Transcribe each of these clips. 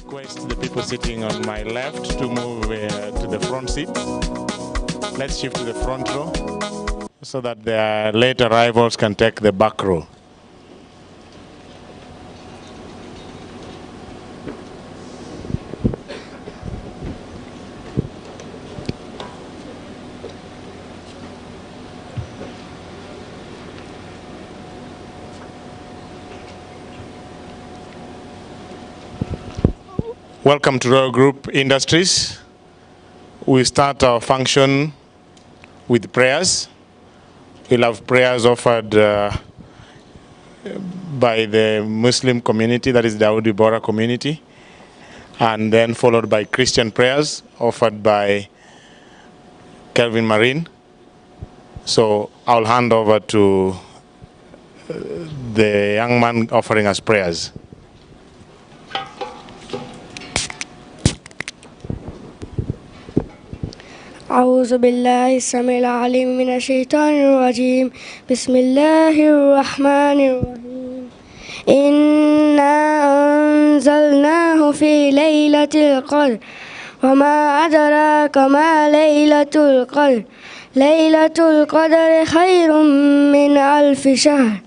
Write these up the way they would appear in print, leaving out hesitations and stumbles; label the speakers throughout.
Speaker 1: request the people sitting on my left to move to the front seat. Let's shift to the front row so that the late arrivals can take the back row. Welcome to Royal Group Industries. We start our function with prayers. We'll have prayers offered by the Muslim community, that is the Audi Bora community, and then followed by Christian prayers offered by Kelvin Marine. So I'll hand over to the young man offering us prayers.
Speaker 2: أعوذ بالله السميع العليم من الشيطان الرجيم بسم الله الرحمن الرحيم إنا أنزلناه في ليلة القدر وما أدراك ما ليلة القدر ليلة القدر خير من ألف شهر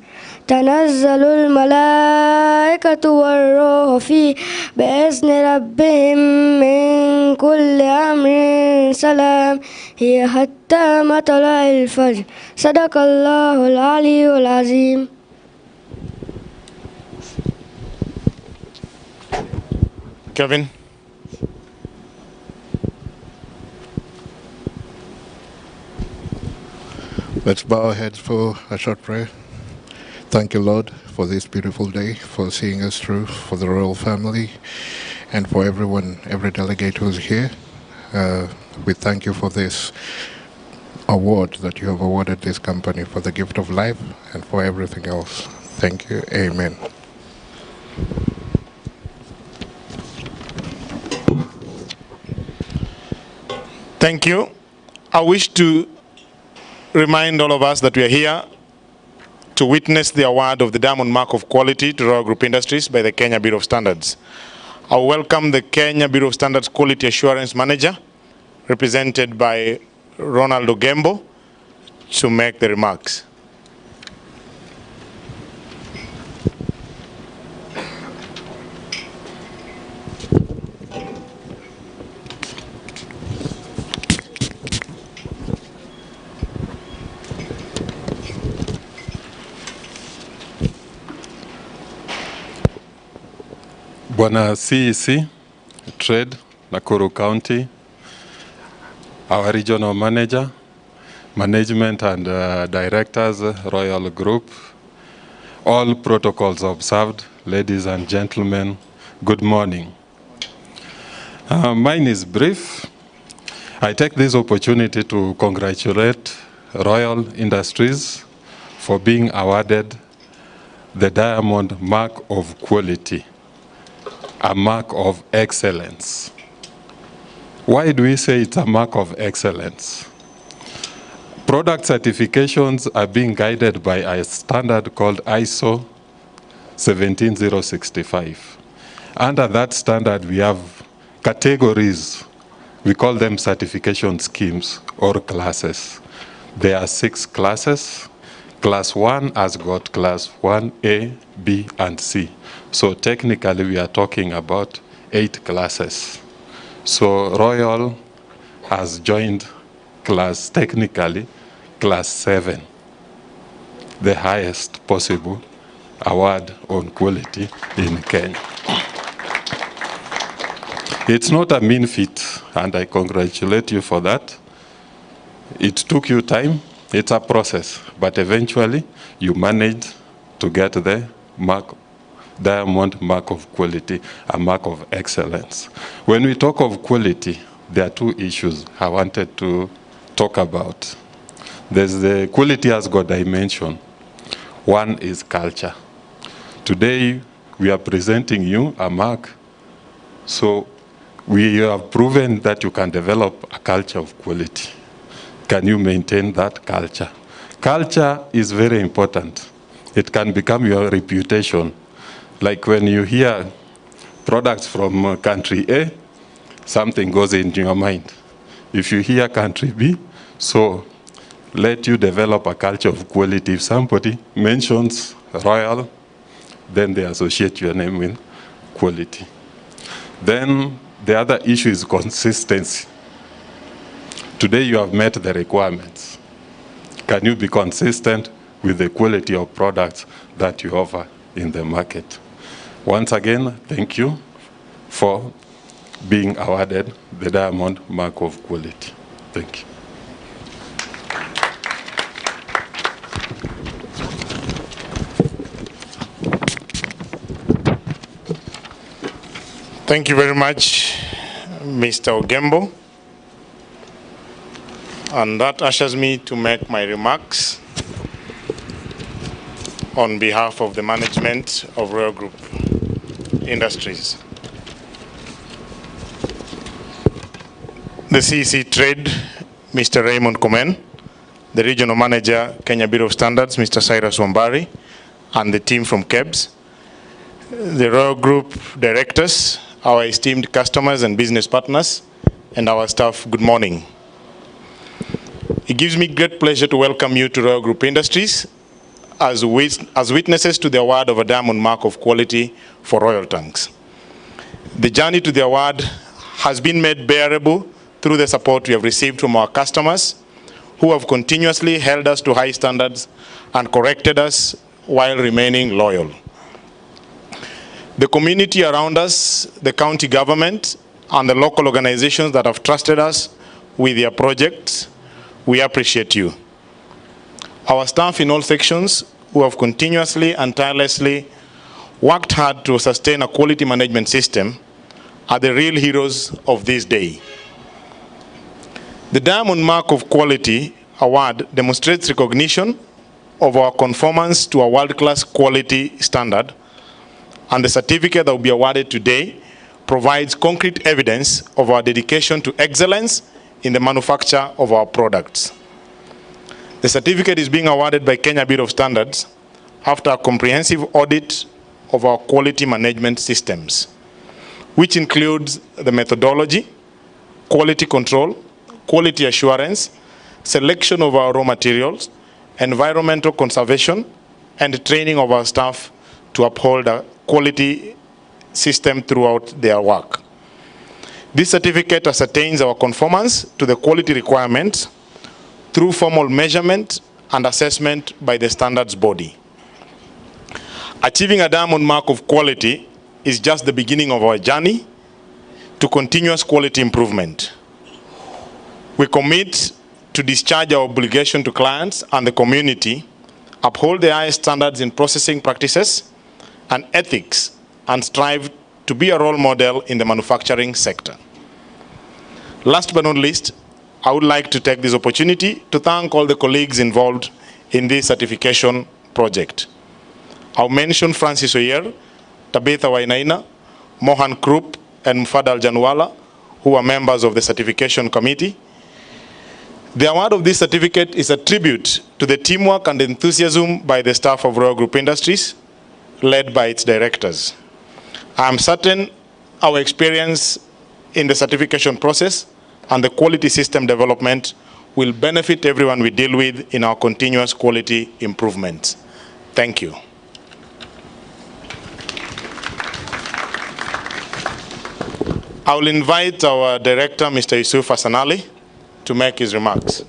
Speaker 2: تنزل الملائكة والروح فيه بإذن ربهم من كل أمر سلام هي حتى مطلع الفجر صدق الله العلي العظيم.
Speaker 1: Kevin.
Speaker 3: Let's bow our heads for a short prayer. Thank you, Lord, for this beautiful day, for seeing us through, for the royal family, and for everyone, every delegate who's here. We thank you for this award that you have awarded this company for the gift of life and for everything else. Thank you. Amen.
Speaker 1: Thank you. I wish to remind all of us that we are here to witness the award of the Diamond Mark of Quality to Royal Group Industries by the Kenya Bureau of Standards. I welcome the Kenya Bureau of Standards Quality Assurance Manager, represented by Ronald Ogembo, to make the remarks.
Speaker 4: Bwana CEC, Trade, Nakuru County, our regional manager, management and directors, Royal Group, all protocols observed, ladies and gentlemen, good morning. Mine is brief. I take this opportunity to congratulate Royal Industries for being awarded the Diamond Mark of Quality, a mark of excellence. Why do we say it's a mark of excellence? Product certifications are being guided by a standard called ISO 17065. Under that standard, we have categories. We call them certification schemes or classes. There are 6 classes. Class 1 has got class 1A, B, and C. So technically, we are talking about 8 classes. So Royal has joined class, technically, class 7, the highest possible award on quality in Kenya. It's not a mean feat, and I congratulate you for that. It took you time. It's a process, but eventually you managed to get the Diamond Mark of Quality, a mark of excellence. When we talk of quality, there are 2 issues I wanted to talk about. There's the quality has got dimension. One is culture. Today, we are presenting you a mark. So we have proven that you can develop a culture of quality. Can you maintain that culture? Culture is very important. It can become your reputation. Like when you hear products from country A, something goes into your mind. If you hear country B, so let you develop a culture of quality. If somebody mentions Royal, then they associate your name with quality. Then the other issue is consistency. Today you have met the requirements. Can you be consistent with the quality of products that you offer in the market? Once again, thank you for being awarded the Diamond Mark of Quality. Thank you.
Speaker 1: Thank you very much, Mr. Ogembo. And that ushers me to make my remarks on behalf of the management of Royal Group Industries. The CEC Trade, Mr. Raymond Komen, the Regional Manager, Kenya Bureau of Standards, Mr. Cyrus Wambari, and the team from KEBS, the Royal Group Directors, our esteemed customers and business partners, and our staff, good morning. It gives me great pleasure to welcome you to Royal Group Industries as witnesses to the award of a Diamond Mark of Quality for Royal Tanks. The journey to the award has been made bearable through the support we have received from our customers, who have continuously held us to high standards and corrected us while remaining loyal. The community around us, the county government, and the local organizations that have trusted us with their projects, we appreciate you. Our staff in all sections who have continuously and tirelessly worked hard to sustain a quality management system are the real heroes of this day. The Diamond Mark of Quality Award demonstrates recognition of our conformance to a world-class quality standard, and the certificate that will be awarded today provides concrete evidence of our dedication to excellence in the manufacture of our products. The certificate is being awarded by Kenya Bureau of Standards after a comprehensive audit of our quality management systems, which includes the methodology, quality control, quality assurance, selection of our raw materials, environmental conservation, and training of our staff to uphold a quality system throughout their work. This certificate ascertains our conformance to the quality requirements through formal measurement and assessment by the standards body. Achieving a Diamond Mark of Quality is just the beginning of our journey to continuous quality improvement. We commit to discharge our obligation to clients and the community, uphold the highest standards in processing practices and ethics, and strive to be a role model in the manufacturing sector. Last but not least, I would like to take this opportunity to thank all the colleagues involved in this certification project. I'll mention Francis Oyer, Tabitha Wainaina, Mohan Krupp, and Mfadal Janwala, who are members of the certification committee. The award of this certificate is a tribute to the teamwork and enthusiasm by the staff of Royal Group Industries, led by its directors. I am certain our experience in the certification process and the quality system development will benefit everyone we deal with in our continuous quality improvements. Thank you. I will invite our director, Mr. Yusuf Hassanali, to make his remarks.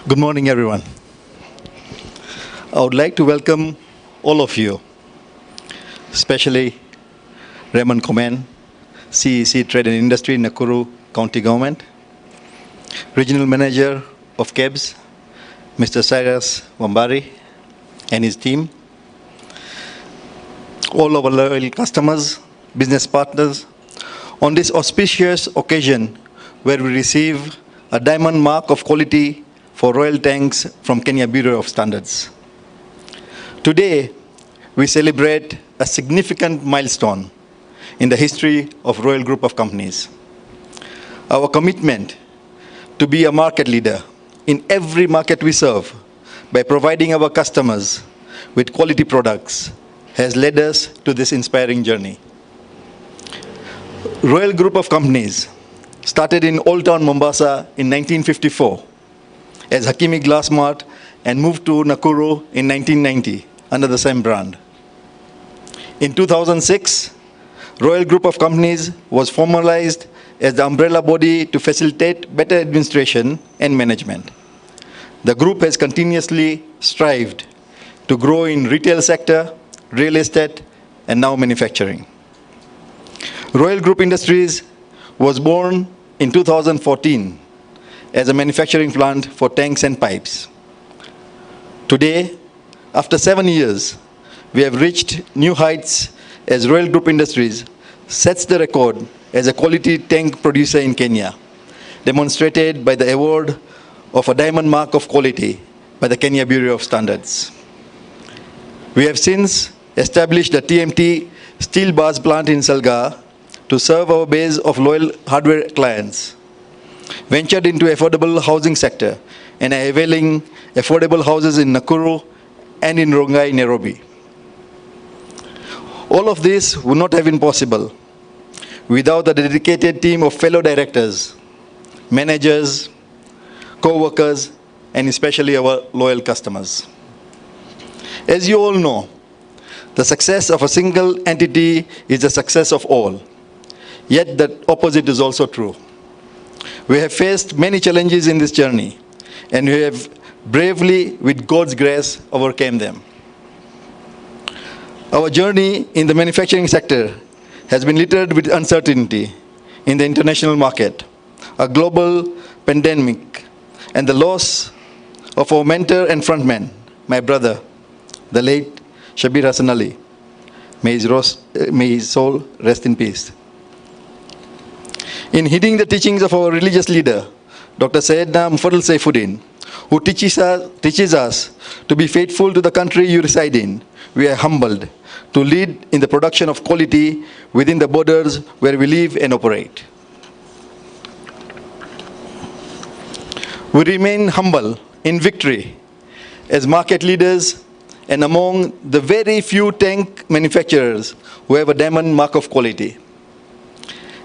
Speaker 5: Good morning, everyone. I would like to welcome all of you, especially Raymond Komen, CEC Trade and Industry, Nakuru County Government, Regional Manager of KEBS, Mr. Cyrus Wambari and his team, all our loyal customers, business partners, on this auspicious occasion where we receive a Diamond Mark of Quality for Royal Tanks from Kenya Bureau of Standards. Today, we celebrate a significant milestone in the history of Royal Group of Companies. Our commitment to be a market leader in every market we serve by providing our customers with quality products has led us to this inspiring journey. Royal Group of Companies started in Old Town Mombasa in 1954 as Hakimi Glass Mart and moved to Nakuru in 1990 under the same brand. In 2006, Royal Group of Companies was formalized as the umbrella body to facilitate better administration and management. The group has continuously strived to grow in retail sector, real estate, and now manufacturing. Royal Group Industries was born in 2014 as a manufacturing plant for tanks and pipes. Today, after 7 years, we have reached new heights as Royal Group Industries sets the record as a quality tank producer in Kenya, demonstrated by the award of a diamond mark of quality by the Kenya Bureau of Standards. We have since established a TMT steel bars plant in Salga to serve our base of loyal hardware clients, ventured into affordable housing sector and are availing affordable houses in Nakuru and in Rongai, Nairobi. All of this would not have been possible without the dedicated team of fellow directors, managers, co-workers, and especially our loyal customers. As you all know, the success of a single entity is the success of all. Yet the opposite is also true. We have faced many challenges in this journey, and we have bravely, with God's grace, overcame them. Our journey in the manufacturing sector has been littered with uncertainty in the international market, a global pandemic, and the loss of our mentor and frontman, my brother, the late Shabir Hassan Ali. May his soul rest in peace. In heeding the teachings of our religious leader, Dr. Sayyidina Mufaddal Saifuddin, who teaches us to be faithful to the country you reside in, we are humbled to lead in the production of quality within the borders where we live and operate. We remain humble in victory as market leaders and among the very few tank manufacturers who have a diamond mark of quality.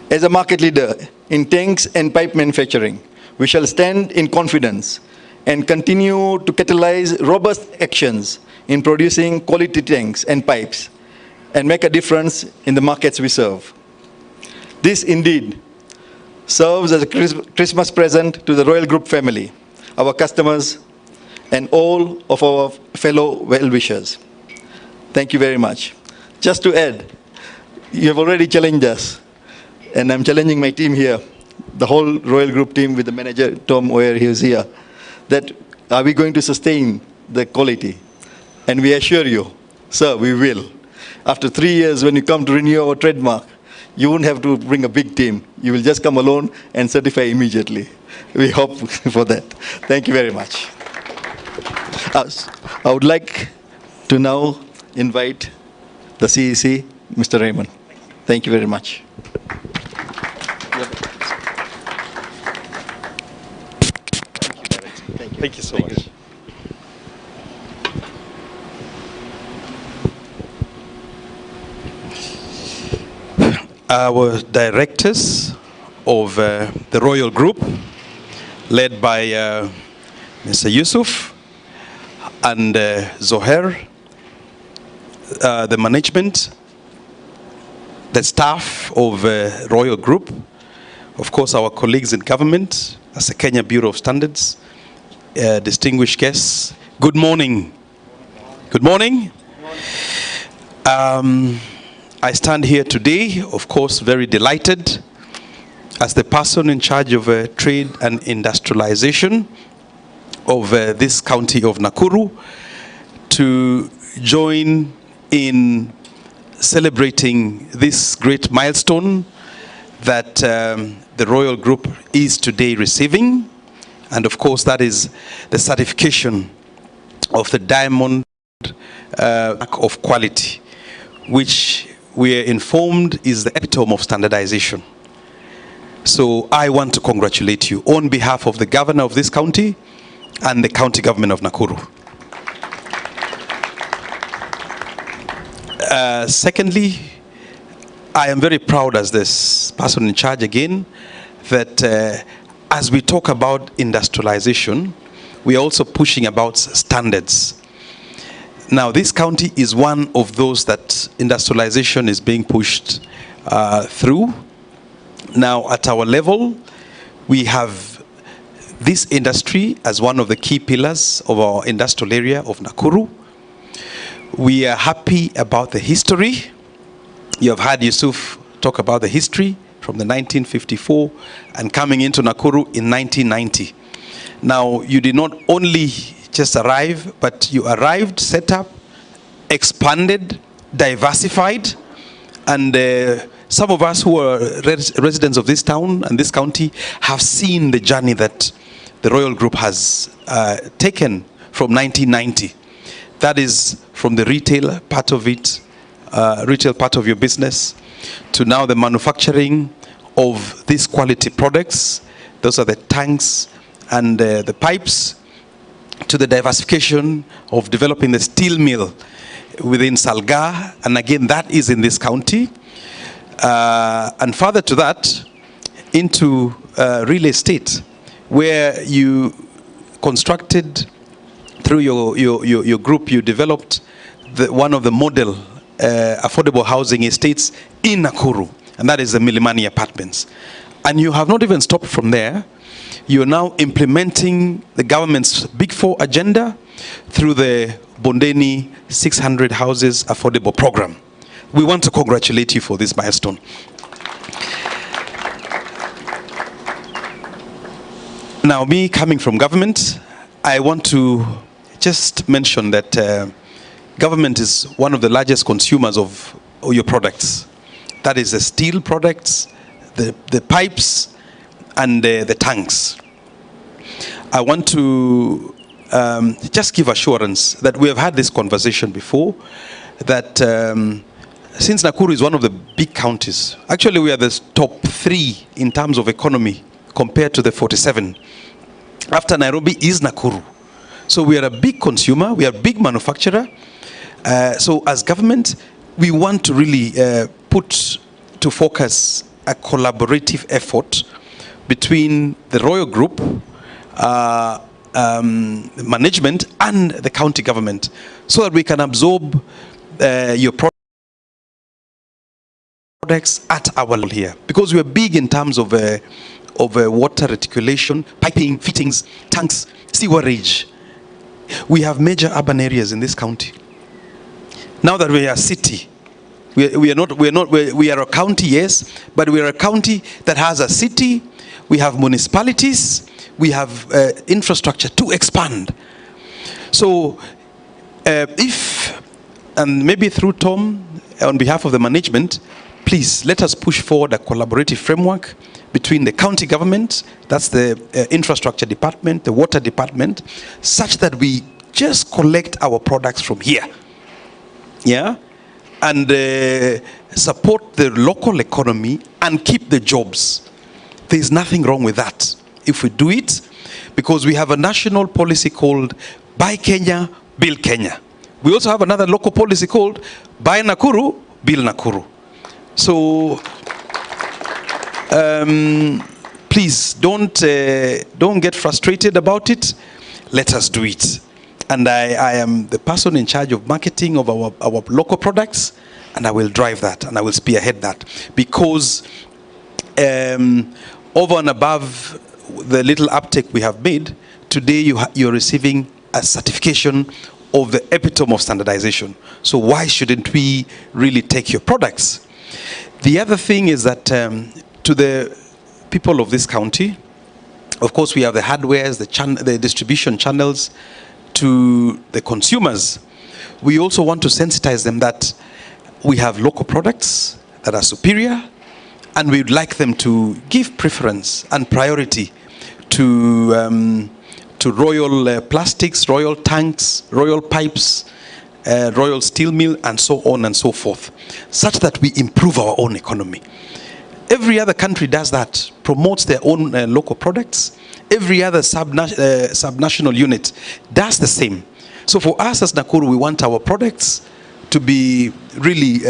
Speaker 5: As a market leader in tanks and pipe manufacturing, we shall stand in confidence and continue to catalyze robust actions in producing quality tanks and pipes and make a difference in the markets we serve. This indeed serves as a Christmas present to the Royal Group family, our customers, and all of our fellow well-wishers. Thank you very much. Just to add, you have already challenged us, and I'm challenging my team here, the whole Royal Group team with the manager, Tom Oyer, he is here, that are we going to sustain the quality? And we assure you, sir, we will. After 3 years, when you come to renew our trademark, you won't have to bring a big team. You will just come alone and certify immediately. We hope for that. Thank you very much. I would like to now invite the CEC, Mr. Raymond. Thank you very much.
Speaker 4: Thank you so much. Our directors of the Royal Group, led by Mr. Yusuf and Zoher, the management, the staff of Royal Group, of course our colleagues in government, as the Kenya Bureau of Standards, distinguished guests, good morning. Good morning. I stand here today, of course, very delighted as the person in charge of trade and industrialization of this county of Nakuru to join in celebrating this great milestone that the Royal Group is today receiving. And of course, that is the certification of the diamond
Speaker 6: of quality, which we are informed is the epitome of standardization. So I want to congratulate you on behalf of the governor of this county and the county government of Nakuru. Secondly, I am very proud as this person in charge again that as we talk about industrialization, we are also pushing about standards. Now, this county is one of those that industrialization is being pushed through. Now, at our level, we have this industry as one of the key pillars of our industrial area of Nakuru. We are happy about the history. You have heard Yusuf talk about the history from the 1954 and coming into Nakuru in 1990. Now, you did not only just arrive, but you arrived, set up, expanded, diversified, and some of us who are residents of this town and this county have seen the journey that the Royal Group has taken from 1990. That is from the retail part of it, retail part of your business, to now the manufacturing of these quality products. Those are the tanks and the pipes, to the diversification of developing the steel mill within Salga, and again that is in this county. And further to that, into real estate, where you constructed through your group, you developed one of the model affordable housing estates in Nakuru, and that is the Milimani Apartments. And you have not even stopped from there. You are now implementing the government's Big Four agenda through the Bondeni 600 Houses Affordable Program. We want to congratulate you for this milestone. Now, me coming from government, I want to just mention that government is one of the largest consumers of your products. That is the steel products, the pipes, and the tanks. I want to just give assurance that we have had this conversation before, that since Nakuru is one of the big counties, actually we are the top 3 in terms of economy compared to the 47. After Nairobi is Nakuru. So we are a big consumer, we are a big manufacturer. So as government, we want to really put to focus a collaborative effort between the Royal Group, management, and the county government, so that we can absorb your products at our level here. Because we are big in terms of water reticulation, piping, fittings, tanks, sewerage. We have major urban areas in this county. Now that we are a city, we are a county, yes, but we are a county that has a city. We have municipalities. We have infrastructure to expand. So if, and maybe through Tom, on behalf of the management, please let us push forward a collaborative framework between the county government, that's the infrastructure department, the water department, such that we just collect our products from here. Yeah? And support the local economy and keep the jobs. There's nothing wrong with that if we do it, because we have a national policy called Buy Kenya, Build Kenya. We also have another local policy called Buy Nakuru, Build Nakuru. So please don't get frustrated about it. Let us do it. And I am the person in charge of marketing of our local products, and I will drive that and I will spearhead that, because over and above the little uptake we have made, today you're receiving a certification of the epitome of standardization. So why shouldn't we really take your products? The other thing is that to the people of this county, of course we have the hardwares, the distribution channels, to the consumers. We also want to sensitize them that we have local products that are superior, and we would like them to give preference and priority to Royal plastics, Royal tanks, Royal pipes, Royal Steel Mill, and so on and so forth, such that we improve our own economy. Every other country does that, promotes their own local products. Every other subnational unit does the same. So for us as Nakuru, we want our products to be really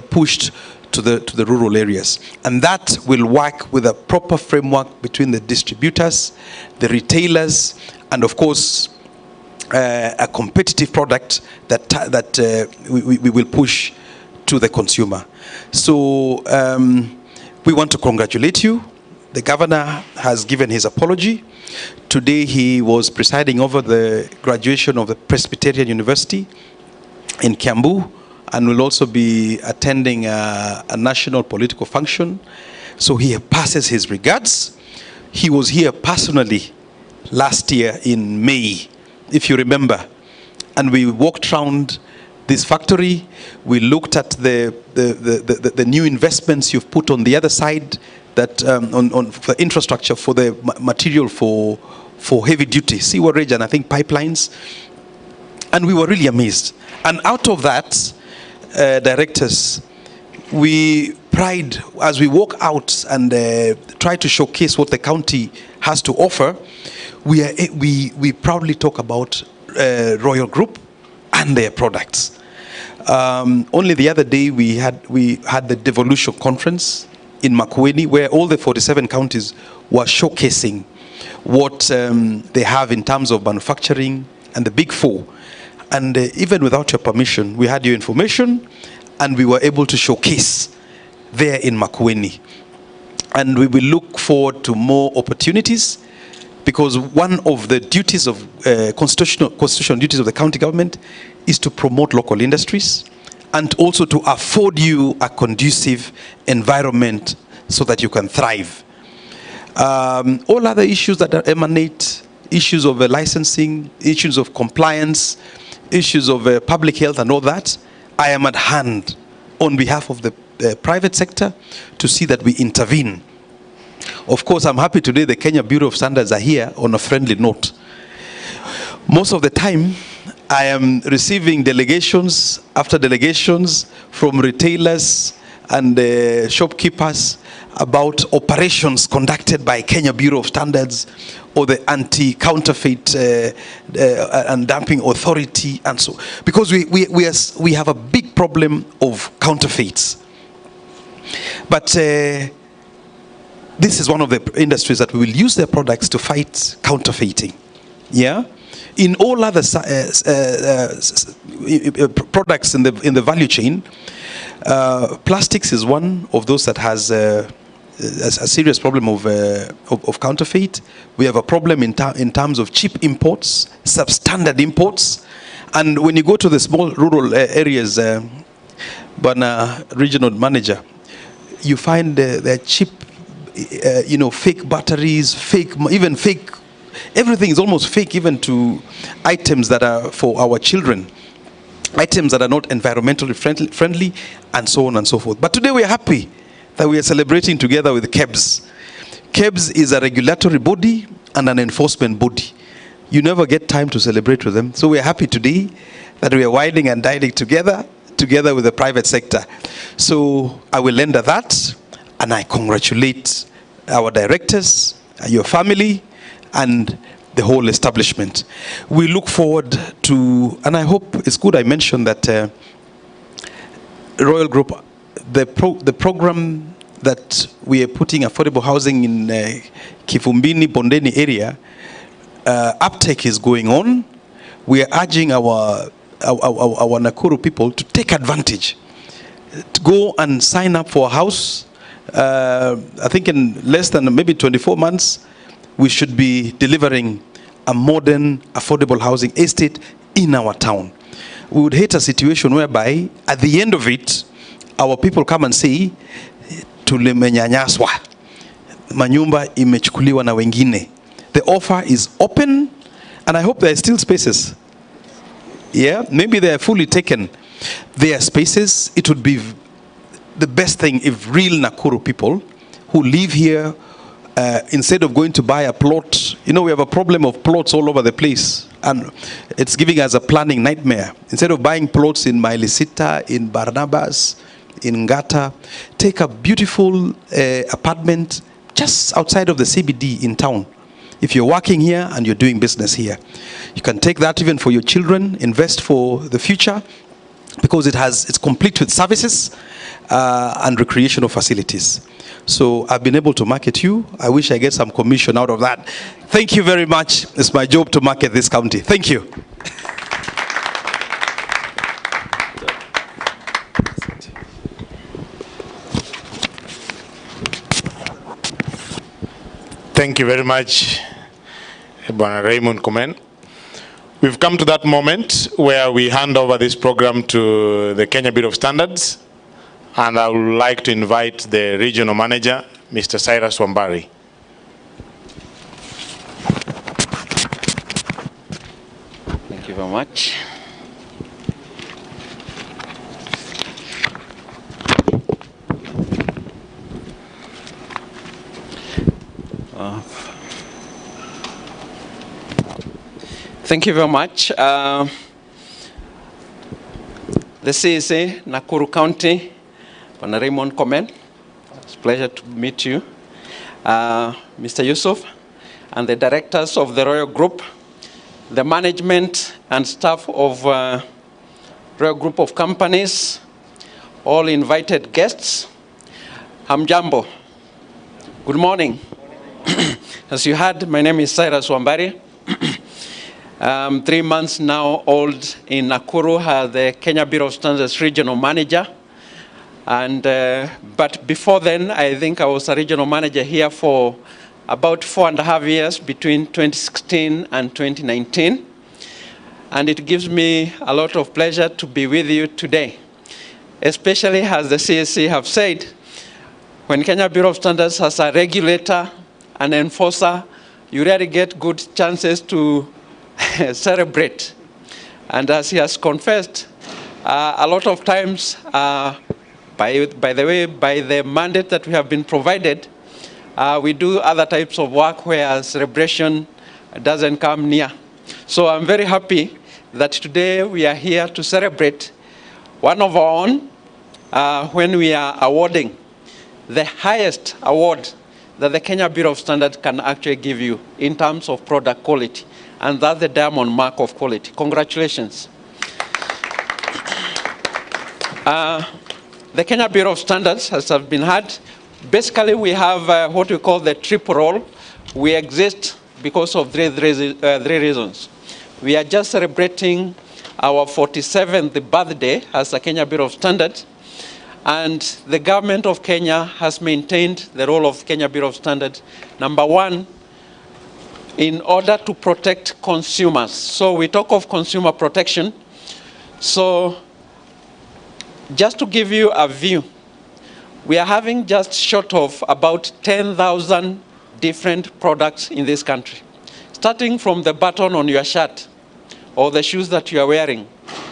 Speaker 6: pushed to the rural areas. And that will work with a proper framework between the distributors, the retailers, and of course, a competitive product that we will push to the consumer. So we want to congratulate you. The governor has given his apology. Today he was presiding over the graduation of the Presbyterian University in Kiambu, and will also be attending a national political function. So he passes his regards. He was here personally last year in May, if you remember, and we walked around this factory. We looked at the new investments you've put on the other side, that on for infrastructure, for the material for heavy duty sewerage and I think pipelines, and we were really amazed. And out of that, directors, we pride as we walk out and try to showcase what the county has to offer. We proudly talk about Royal Group and their products. Only the other day we had the Devolution Conference in Makueni, where all the 47 counties were showcasing what they have in terms of manufacturing and the Big Four. And even without your permission, we had your information and we were able to showcase there in Makueni. And we will look forward to more opportunities, because one of the duties of constitutional duties of the county government is to promote local industries and also to afford you a conducive environment so that you can thrive. All other issues that emanate, issues of licensing, issues of compliance, issues of public health and all that, I am at hand on behalf of the private sector to see that we intervene. Of course, I'm happy today the Kenya Bureau of Standards are here on a friendly note. Most of the time, I am receiving delegations after delegations from retailers and shopkeepers about operations conducted by Kenya Bureau of Standards or the Anti-Counterfeit and Dumping Authority, and so, because we have a big problem of counterfeits. But this is one of the industries that we will use their products to fight counterfeiting. Yeah. In all other products in the value chain, plastics is one of those that has a serious problem of counterfeit. We have a problem in terms of cheap imports, substandard imports, and when you go to the small rural areas, Bana regional manager, you find they're cheap, fake batteries, even fake. Everything is almost fake, even to items that are for our children, items that are not environmentally friendly, and so on and so forth. But today we are happy that we are celebrating together with KEBS. KEBS is a regulatory body and an enforcement body. You never get time to celebrate with them. So we are happy today that we are wining and dining together with the private sector. So I will end at that, and I congratulate our directors, your family, and the whole establishment. We look forward to, and I hope it's good I mentioned that Royal Group, the program that we are putting affordable housing in Kifumbini, Bondeni area, uptake is going on. We are urging our Nakuru people to take advantage, to go and sign up for a house. I think in less than maybe 24 months, we should be delivering a modern, affordable housing estate in our town. We would hate a situation whereby, at the end of it, our people come and say, tulimenyanyaswa, manyumba imechukuliwa na wengine. The offer is open, and I hope there are still spaces. Yeah, maybe they are fully taken. There are spaces. It would be the best thing if real Nakuru people who live here, instead of going to buy a plot, we have a problem of plots all over the place. and it's giving us a planning nightmare. Instead of buying plots in Mailisita, in Barnabas, in Ngata, take a beautiful apartment just outside of the CBD in town. If you're working here and you're doing business here, you can take that even for your children, invest for the future, because it's complete with services and recreational facilities. So I've been able to market you. I wish I get some commission out of that. Thank you very much. It's my job to market this county. Thank you.
Speaker 1: Thank you very much, Bwana Raymond Komen. We've come to that moment where we hand over this program to the Kenya Bureau of Standards, and I would like to invite the regional manager, Mr. Cyrus Wambari.
Speaker 7: Thank you very much. Thank you very much. The CSA, Nakuru County, Bwana Raymond Komen. It's a pleasure to meet you. Mr. Yusuf, and the directors of the Royal Group, the management and staff of Royal Group of Companies, all invited guests. Hamjambo. Good morning. As you heard, my name is Cyrus Wambari. 3 months now old in Nakuru, the Kenya Bureau of Standards regional manager. And but before then, I think I was a regional manager here for about 4.5 years, between 2016 and 2019. And it gives me a lot of pleasure to be with you today, especially as the CSC have said, when Kenya Bureau of Standards has a regulator and enforcer, you really get good chances to celebrate. And as he has confessed, a lot of times, by the mandate that we have been provided, we do other types of work where celebration doesn't come near. So I'm very happy that today we are here to celebrate one of our own when we are awarding the highest award that the Kenya Bureau of Standards can actually give you in terms of product quality. And that's the Diamond Mark of Quality. Congratulations. The Kenya Bureau of Standards, as have been heard, basically we have what we call the triple role. We exist because of three reasons. We are just celebrating our 47th birthday as the Kenya Bureau of Standards, and the government of Kenya has maintained the role of Kenya Bureau of Standards, number one, in order to protect consumers. So we talk of consumer protection. So just to give you a view, we are having just short of about 10,000 different products in this country. Starting from the button on your shirt, or the shoes that you are wearing,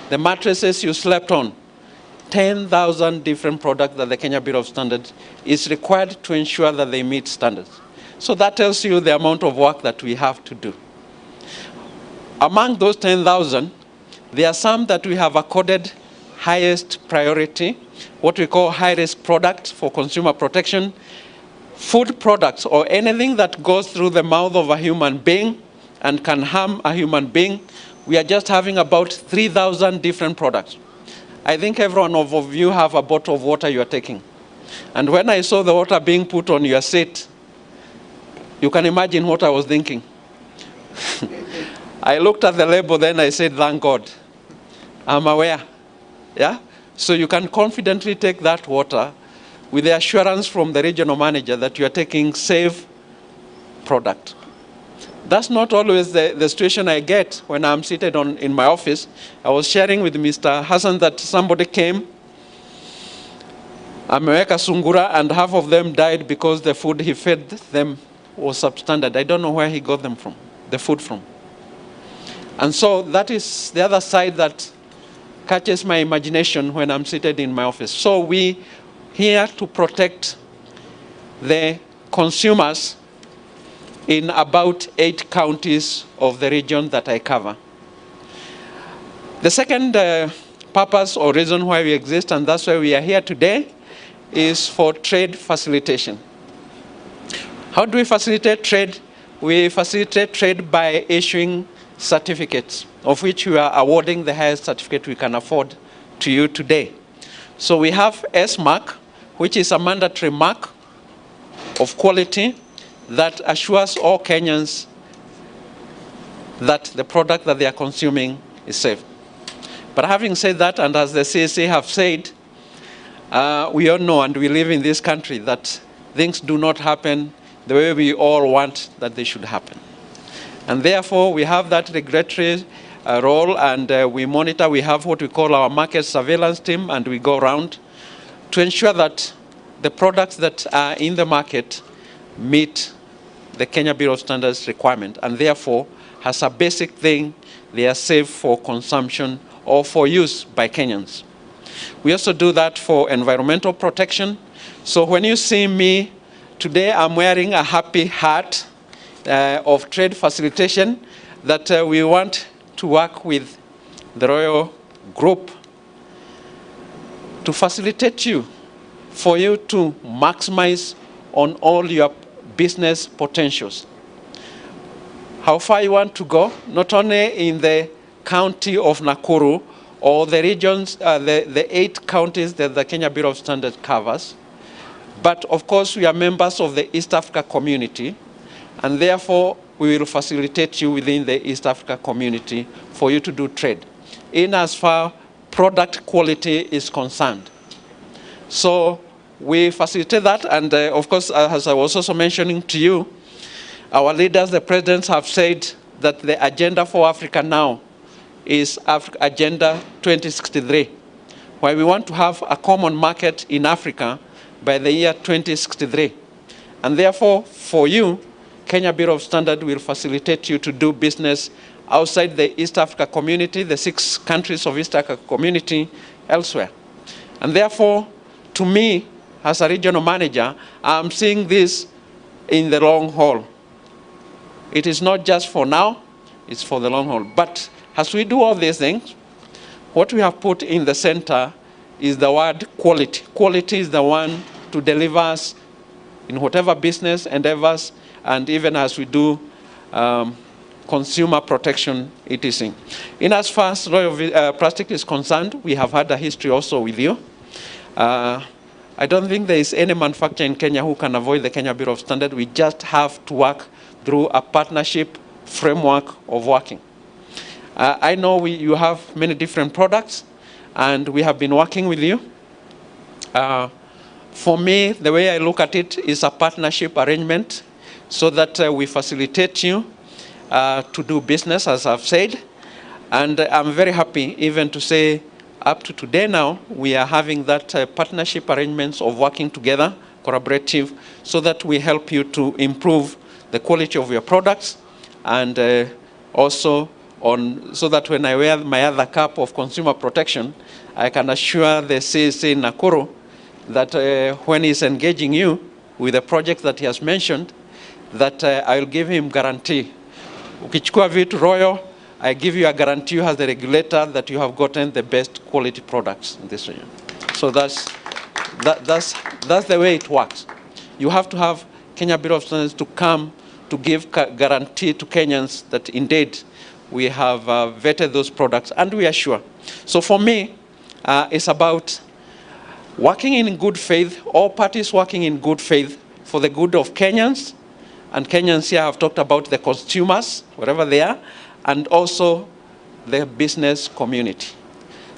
Speaker 7: the mattresses you slept on, 10,000 different products that the Kenya Bureau of Standards is required to ensure that they meet standards. So that tells you the amount of work that we have to do. Among those 10,000, there are some that we have accorded highest priority, what we call high-risk products for consumer protection, food products, or anything that goes through the mouth of a human being and can harm a human being. We are just having about 3,000 different products. I think every one of you have a bottle of water you are taking. And when I saw the water being put on your seat, you can imagine what I was thinking. I looked at the label, then I said, thank God. I'm aware. Yeah? So you can confidently take that water with the assurance from the regional manager that you are taking safe product. That's not always the situation I get when I'm seated in my office. I was sharing with Mr. Hassan that somebody came, ameweka sungura, and half of them died because the food he fed them was substandard. I don't know where he got them from, the food from. And so that is the other side that catches my imagination when I'm seated in my office. So we here to protect the consumers in about 8 counties of the region that I cover. The second purpose or reason why we exist, and that's why we are here today, is for trade facilitation. How do we facilitate trade? We facilitate trade by issuing certificates, of which we are awarding the highest certificate we can afford to you today. So we have S-Mark, which is a mandatory mark of quality that assures all Kenyans that the product that they are consuming is safe. But having said that, and as the CSA have said, we all know and we live in this country that things do not happen the way we all want that they should happen. And therefore, we have that regulatory role, and we monitor. We have what we call our market surveillance team, and we go around to ensure that the products that are in the market meet the Kenya Bureau of Standards requirement, and therefore, as a basic thing, they are safe for consumption or for use by Kenyans. We also do that for environmental protection. So when you see me today, I'm wearing a happy hat of trade facilitation that we want to work with the Royal Group to facilitate you, for you to maximize on all your business potentials. How far you want to go, not only in the county of Nakuru or the regions, the 8 counties that the Kenya Bureau of Standards covers, but of course we are members of the East Africa community, and therefore we will facilitate you within the East Africa community for you to do trade, in as far product quality is concerned. So we facilitate that, and of course, as I was also mentioning to you, our leaders, the presidents, have said that the agenda for Africa now is Agenda 2063, where we want to have a common market in Africa by the year 2063. And therefore, for you, Kenya Bureau of Standards will facilitate you to do business outside the East Africa community, the 6 countries of East Africa community, elsewhere. And therefore, to me, as a regional manager, I'm seeing this in the long haul. It is not just for now, it's for the long haul. But as we do all these things, what we have put in the center is the word quality. Quality is the one to deliver us in whatever business endeavors, and even as we do consumer protection, etc. In as far as Royal Plastic is concerned, we have had a history also with you. I don't think there is any manufacturer in Kenya who can avoid the Kenya Bureau of Standards. We just have to work through a partnership framework of working. I know you have many different products, and we have been working with you. For me, the way I look at it is a partnership arrangement, so that we facilitate you to do business, as I've said. And I'm very happy even to say, up to today now, we are having that partnership arrangements of working together, collaborative, so that we help you to improve the quality of your products, and also so that when I wear my other cap of consumer protection, I can assure the CSA Nakuru that when he's engaging you with the project that he has mentioned, that I will give him guarantee. Ukichukua vitu Royal, I give you a guarantee as the regulator that you have gotten the best quality products in this region. So that's the way it works. You have to have Kenya Bureau of Standards to come to give guarantee to Kenyans that indeed we have vetted those products, and we are sure. So for me, it's about working in good faith, all parties working in good faith for the good of Kenyans, and Kenyans here have talked about the consumers, wherever they are, and also the business community.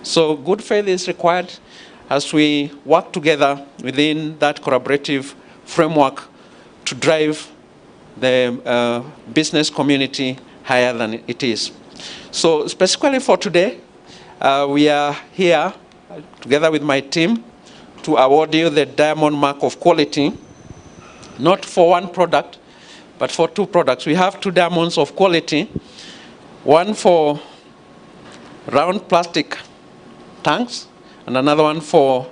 Speaker 7: So good faith is required as we work together within that collaborative framework to drive the business community higher than it is. So specifically for today, we are here together with my team to award you the Diamond Mark of Quality, not for one product, but for 2 products. We have 2 diamonds of quality, one for round plastic tanks, and another one for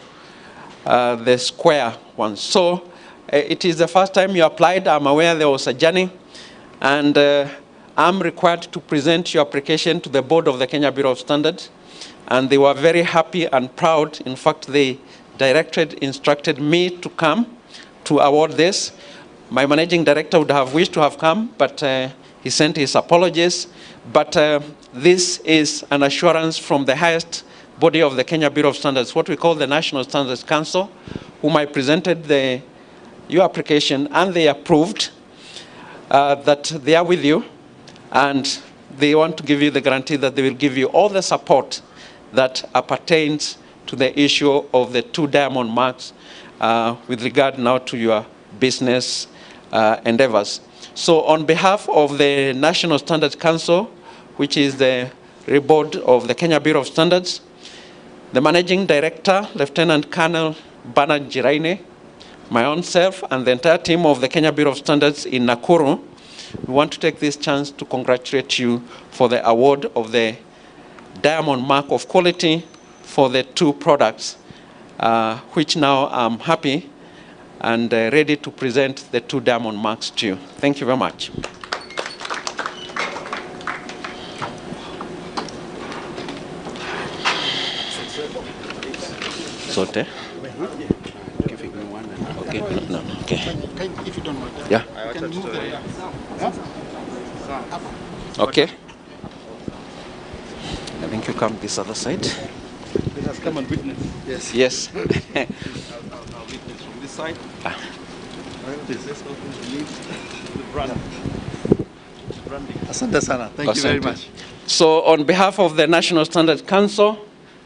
Speaker 7: the square ones. So it is the first time you applied. I'm aware there was a journey, and I'm required to present your application to the board of the Kenya Bureau of Standards and they were very happy and proud. In fact, they instructed me to come to award this. My managing director would have wished to have come, but he sent his apologies. But this is an assurance from the highest body of the Kenya Bureau of Standards, what we call the National Standards Council, whom I presented your application, and they approved that they are with you, and they want to give you the guarantee that they will give you all the support that pertains to the issue of the 2 diamond marks with regard now to your business endeavors. So on behalf of the National Standards Council, which is the board of the Kenya Bureau of Standards, the Managing Director, Lieutenant Colonel Bernard Jiraine, my own self, and the entire team of the Kenya Bureau of Standards in Nakuru, we want to take this chance to congratulate you for the award of the Diamond Mark of Quality for the 2 products, which now I'm happy and ready to present the 2 diamond marks to you. Thank you very much. Sote? Giving me one. Okay. No. Okay.
Speaker 8: If you don't mind.
Speaker 7: Yeah. Okay. I think you come this other side.
Speaker 5: Let us come and witness. Yes.
Speaker 7: Yes.
Speaker 5: I'll witness from this side. Please, let's open the brand. Asante sana. Thank you very much.
Speaker 7: So on behalf of the National Standards Council,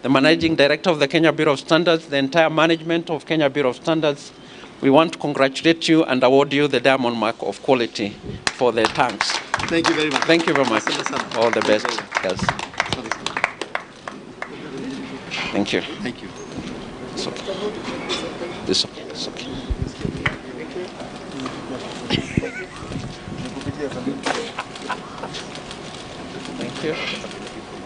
Speaker 7: the Managing Director of the Kenya Bureau of Standards, the entire management of Kenya Bureau of Standards, we want to congratulate you and award you the Diamond Mark of Quality for the tanks.
Speaker 5: Thank you very much.
Speaker 7: Thank you very much. All the best. Yes. Thank you.
Speaker 5: Thank you.
Speaker 7: It's okay. It's okay. It's okay. Thank you.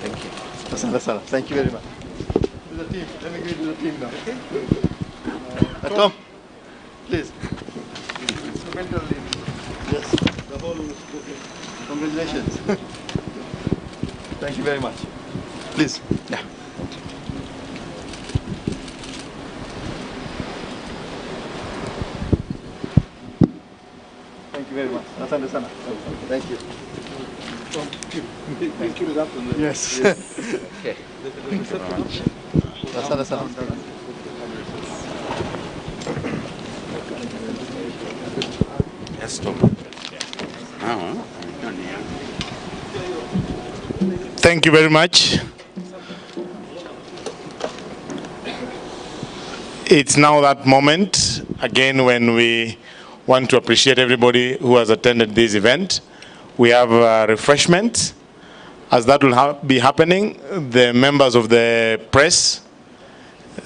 Speaker 7: Thank you.
Speaker 5: Asante sana. Thank you very much. To the team. Let me give it to the team now. Okay? Tom, please. Instrumental lead. Yes. The whole. Congratulations. Thank you very much. Please.
Speaker 7: Yeah.
Speaker 5: Thank you very much. Asante sana. Thank you. Thank you. Yes.
Speaker 7: Okay. Thank you very much.
Speaker 5: Asante sana.
Speaker 7: Yes, Tom.
Speaker 1: Thank you very much. It's now that moment, again, when we want to appreciate everybody who has attended this event. We have refreshments. As that will be happening, the members of the press,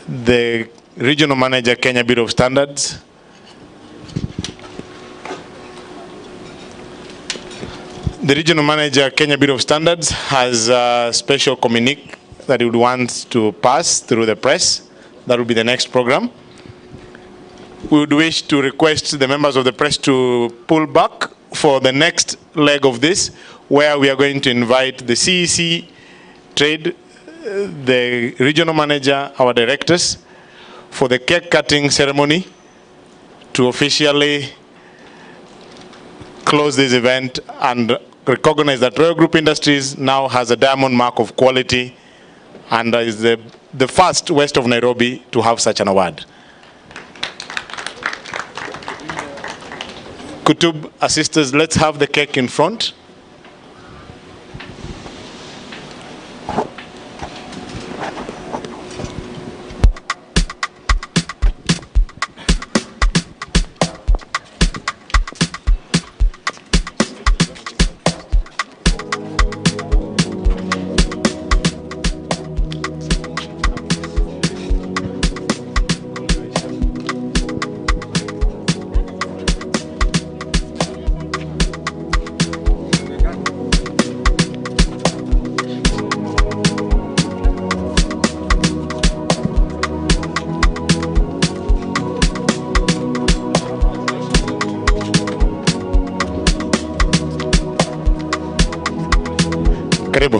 Speaker 1: the regional manager, Kenya Bureau of Standards, the regional manager, Kenya Bureau of Standards, has a special communique that he would want to pass through the press. That will be the next program. We would wish to request the members of the press to pull back for the next leg of this, where we are going to invite the CEC Trade, the regional manager, our directors, for the cake cutting ceremony to officially close this event and recognize that Royal Group Industries now has a Diamond Mark of Quality and is the first west of Nairobi to have such an award. Kutub, assistants, let's have the cake in front. Karibu.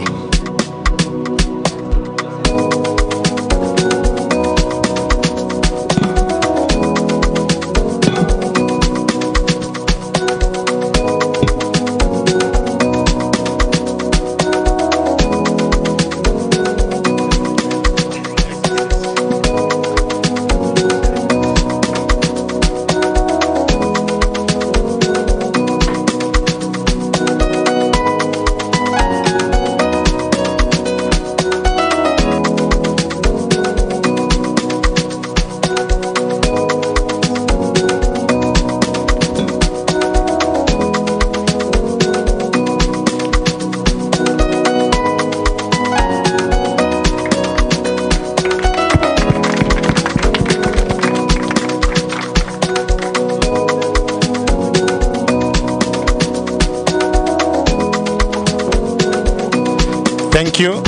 Speaker 1: Thank you.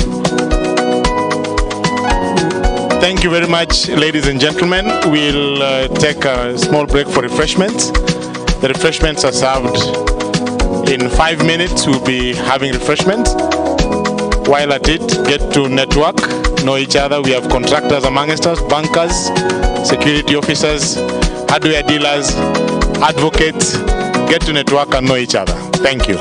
Speaker 1: Thank you very much, ladies and gentlemen. We'll take a small break for refreshments. The refreshments are served in 5 minutes. We'll be having refreshments. While at it, get to network, know each other. We have contractors amongst us, bankers, security officers, hardware dealers, advocates. Get to network and know each other. Thank you.